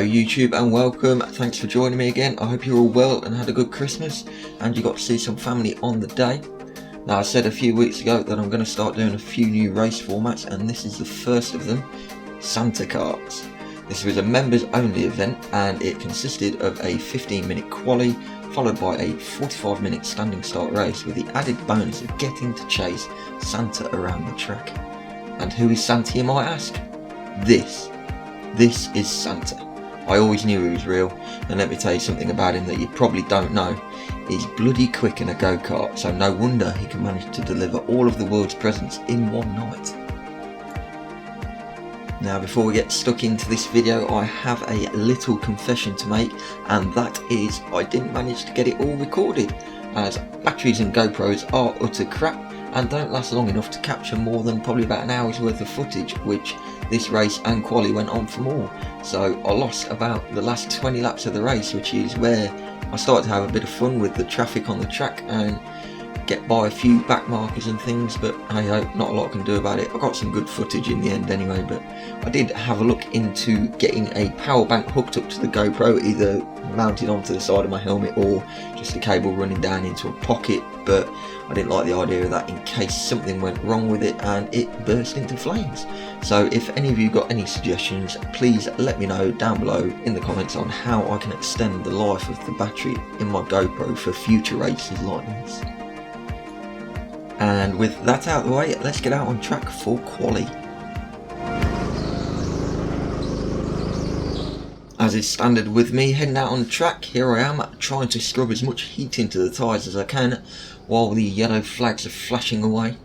Hello YouTube and welcome, thanks for joining me again. I hope you're all well and had a good Christmas and you got to see some family on the day. Now I said a few weeks ago that I'm going to start doing a few new race formats and this is the first of them, Santa Karts. This was a members only event and it consisted of a 15-minute quali followed by a 45-minute standing start race with the added bonus of getting to chase Santa around the track. And who is Santa, you might ask? This is Santa. I always knew he was real, and let me tell you something about him that you probably don't know. He's bloody quick in a go-kart, so no wonder he can manage to deliver all of the world's presents in one night. Now before we get stuck into this video, I have a little confession to make, and that is I didn't manage to get it all recorded, as batteries and GoPros are utter crap and don't last long enough to capture more than probably about an hour's worth of footage, which this race and quali went on for more. So I lost about the last 20 laps of the race, which is where I started to have a bit of fun with the traffic on the track and get by a few back markers and things, but hey ho, not a lot I can do about it. I got some good footage in the end anyway, but I did have a look into getting a power bank hooked up to the GoPro, either mounted onto the side of my helmet or just a cable running down into a pocket, but I didn't like the idea of that in case something went wrong with it and it burst into flames. So if any of you got any suggestions, please let me know down below in the comments on how I can extend the life of the battery in my GoPro for future races like this. And with that out of the way, let's get out on track for quali. As is standard with me heading out on track, here I am trying to scrub as much heat into the tyres as I can while the yellow flags are flashing away.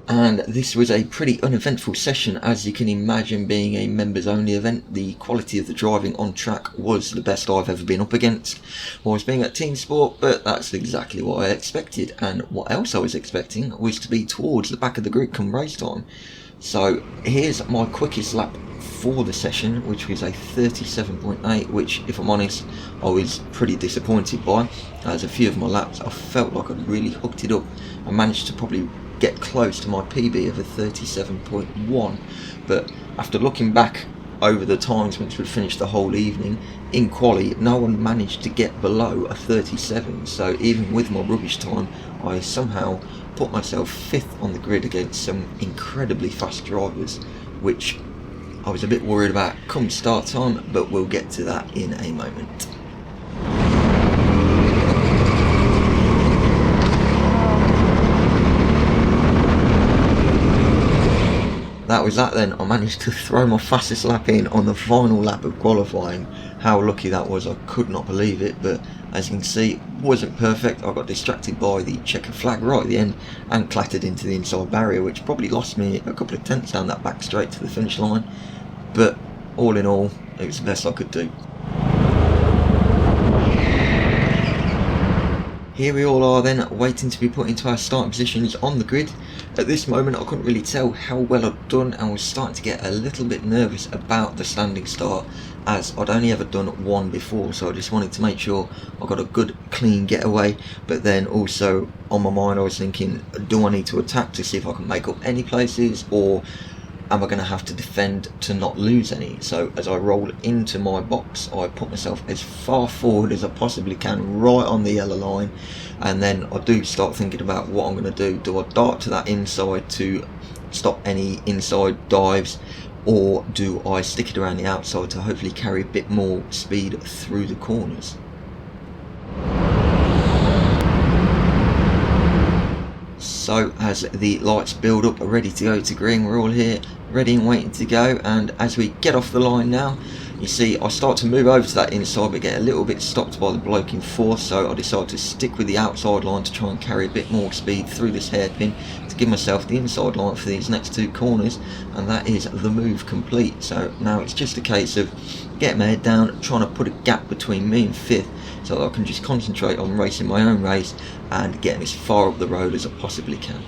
And this was a pretty uneventful session, as you can imagine. Being a members only event, the quality of the driving on track was the best I've ever been up against whilst being at Teamsport, but that's exactly what I expected, and what else I was expecting was to be towards the back of the grid come race time. So here's my quickest lap for the session, which was a 37.8, which if I'm honest I was pretty disappointed by, as a few of my laps I felt like I'd really hooked it up and managed to probably get close to my PB of a 37.1, but after looking back over the times once we'd finished the whole evening in quali, no one managed to get below a 37, so even with my rubbish time I somehow put myself 5th on the grid against some incredibly fast drivers, which I was a bit worried about come start time, but we'll get to that in a moment. That was that then. I managed to throw my fastest lap in on the final lap of qualifying. How lucky that was, I could not believe it, but as you can see, it wasn't perfect. I got distracted by the checker flag right at the end and clattered into the inside barrier, which probably lost me a couple of tenths down that back straight to the finish line, but all in all, it was the best I could do. Here we all are then, waiting to be put into our starting positions on the grid. At this moment I couldn't really tell how well I'd done and was starting to get a little bit nervous about the standing start, as I'd only ever done one before, so I just wanted to make sure I got a good clean getaway. But then also on my mind I was thinking, do I need to attack to see if I can make up any places, or am I going to have to defend to not lose any? So as I roll into my box, I put myself as far forward as I possibly can, right on the yellow line, and then I do start thinking about what I'm going to do. Do I dart to that inside to stop any inside dives, or do I stick it around the outside to hopefully carry a bit more speed through the corners? So as the lights build up, ready to go to green, we're all here ready and waiting to go, and as we get off the line now, you see I start to move over to that inside but get a little bit stopped by the bloke in fourth, so I decide to stick with the outside line to try and carry a bit more speed through this hairpin to give myself the inside line for these next two corners, and that is the move complete. So now it's just a case of getting my head down, trying to put a gap between me and 5th so that I can just concentrate on racing my own race and getting as far up the road as I possibly can.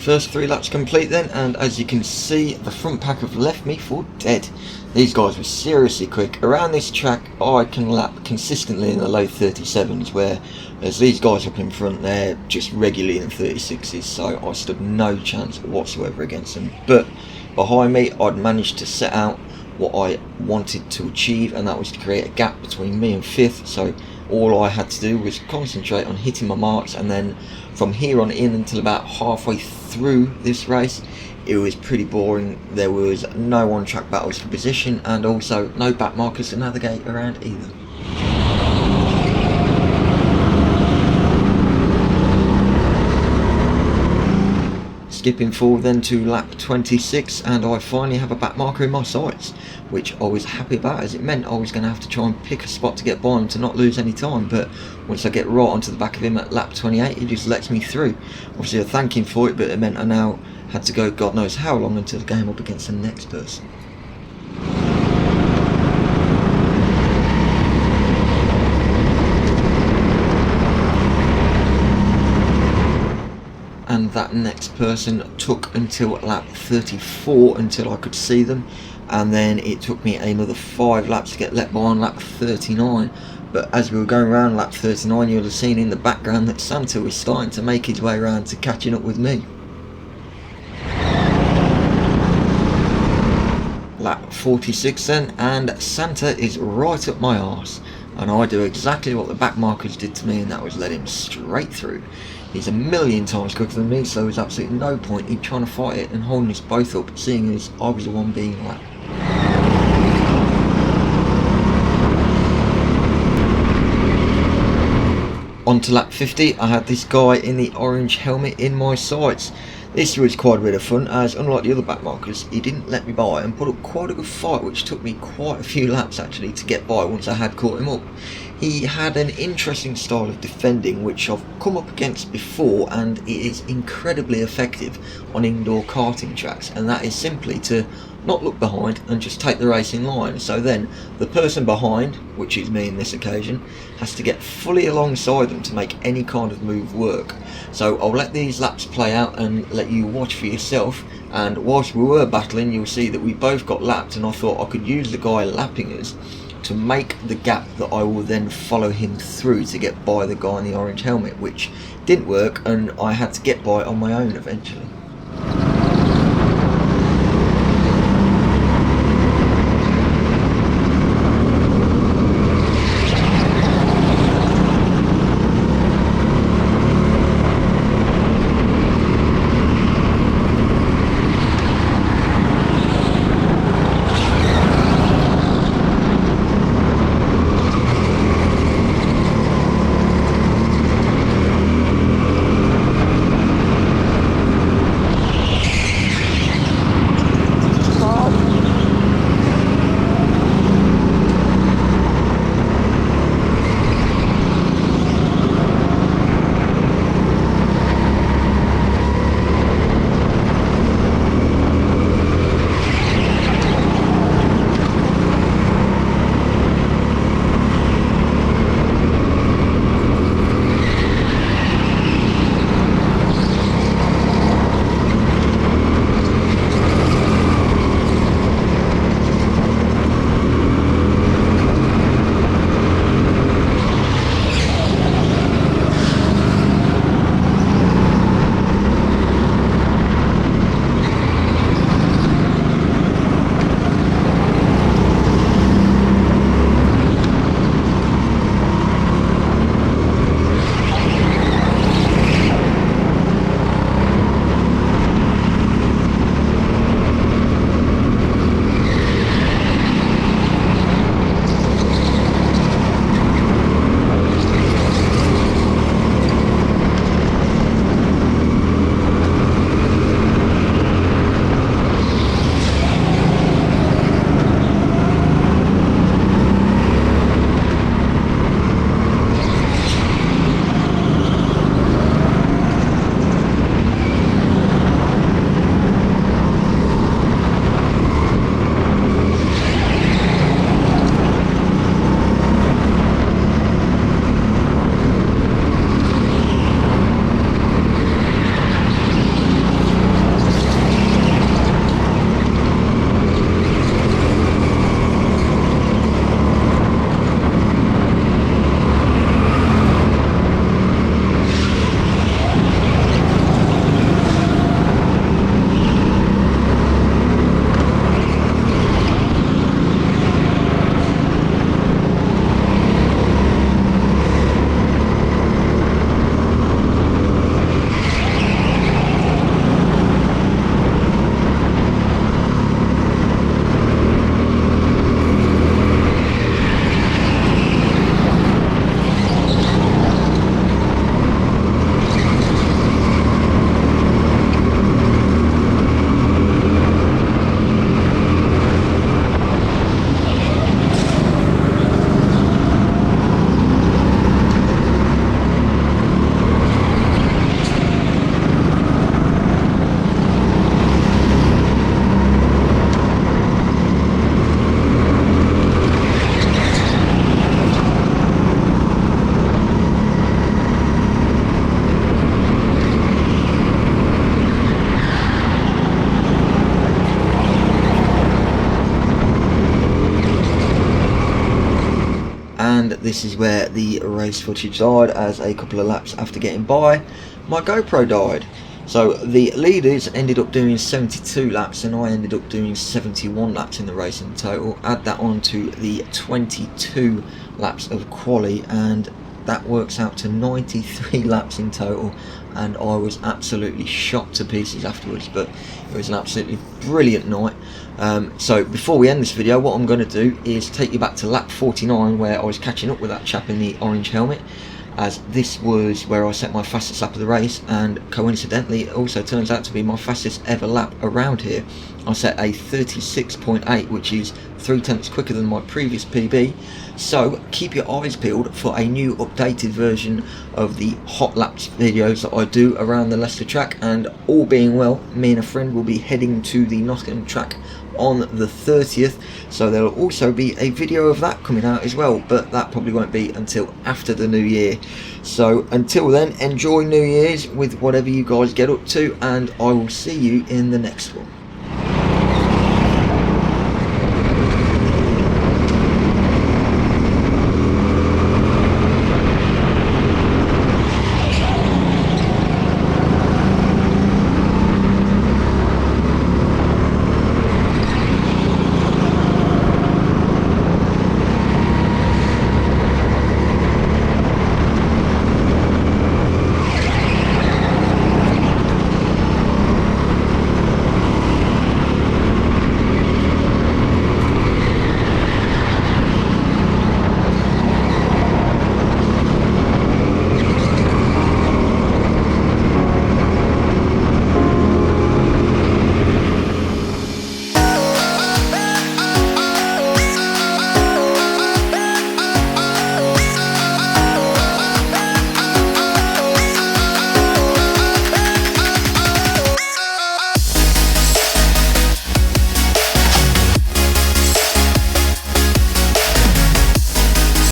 First 3 laps complete then, and as you can see, the front pack have left me for dead. These guys were seriously quick. Around this track I can lap consistently in the low 37s, where as these guys up in front, they're just regularly in 36s, so I stood no chance whatsoever against them. But behind me I'd managed to set out what I wanted to achieve, and that was to create a gap between me and 5th, so all I had to do was concentrate on hitting my marks, and then from here on in until about halfway through this race it was pretty boring. There was no on-track battles for position, and also no back markers to navigate around either. Skipping forward then to lap 26, and I finally have a back marker in my sights, which I was happy about, as it meant I was going to have to try and pick a spot to get by him to not lose any time. But once I get right onto the back of him at lap 28, he just lets me through. Obviously I thank him for it, but it meant I now had to go God knows how long until the game up against the next person. And that next person took until lap 34 until I could see them, and then it took me another 5 laps to get let by on lap 39. But as we were going around lap 39, you'll have seen in the background that Santa was starting to make his way around to catching up with me. Lap 46 then, and Santa is right up my arse, and I do exactly what the back markers did to me, and that was let him straight through. He's a million times quicker than me, so there's absolutely no point in trying to fight it and holding us both up, seeing as I was the one being lapped. On to lap 50, I had this guy in the orange helmet in my sights. This was quite a bit of fun, as unlike the other back markers, he didn't let me by and put up quite a good fight, which took me quite a few laps actually to get by once I had caught him up. He had an interesting style of defending which I've come up against before, and it is incredibly effective on indoor karting tracks, and that is simply to not look behind and just take the race in line. So then the person behind, which is me in this occasion, has to get fully alongside them to make any kind of move work. So I'll let these laps play out and let you watch for yourself, and whilst we were battling you'll see that we both got lapped, and I thought I could use the guy lapping us to make the gap that I will then follow him through to get by the guy in the orange helmet, which didn't work, and I had to get by on my own eventually. and this is where the race footage died, as a couple of laps after getting by, my GoPro died. So the leaders ended up doing 72 laps and I ended up doing 71 laps in the race in total. Add that on to the 22 laps of quali and that works out to 93 laps in total, and I was absolutely shot to pieces afterwards, but it was an absolutely brilliant night. So before we end this video, what I'm going to do is take you back to lap 49 where I was catching up with that chap in the orange helmet, as this was where I set my fastest lap of the race, and coincidentally it also turns out to be my fastest ever lap around here. I set a 36.8, which is 3/10 quicker than my previous PB, so keep your eyes peeled for a new updated version of the hot laps videos that I do around the Leicester track, and all being well, me and a friend will be heading to the Nottingham track on the 30th, so there will also be a video of that coming out as well, but that probably won't be until after the new year. So until then, enjoy New Year's with whatever you guys get up to, and I will see you in the next one.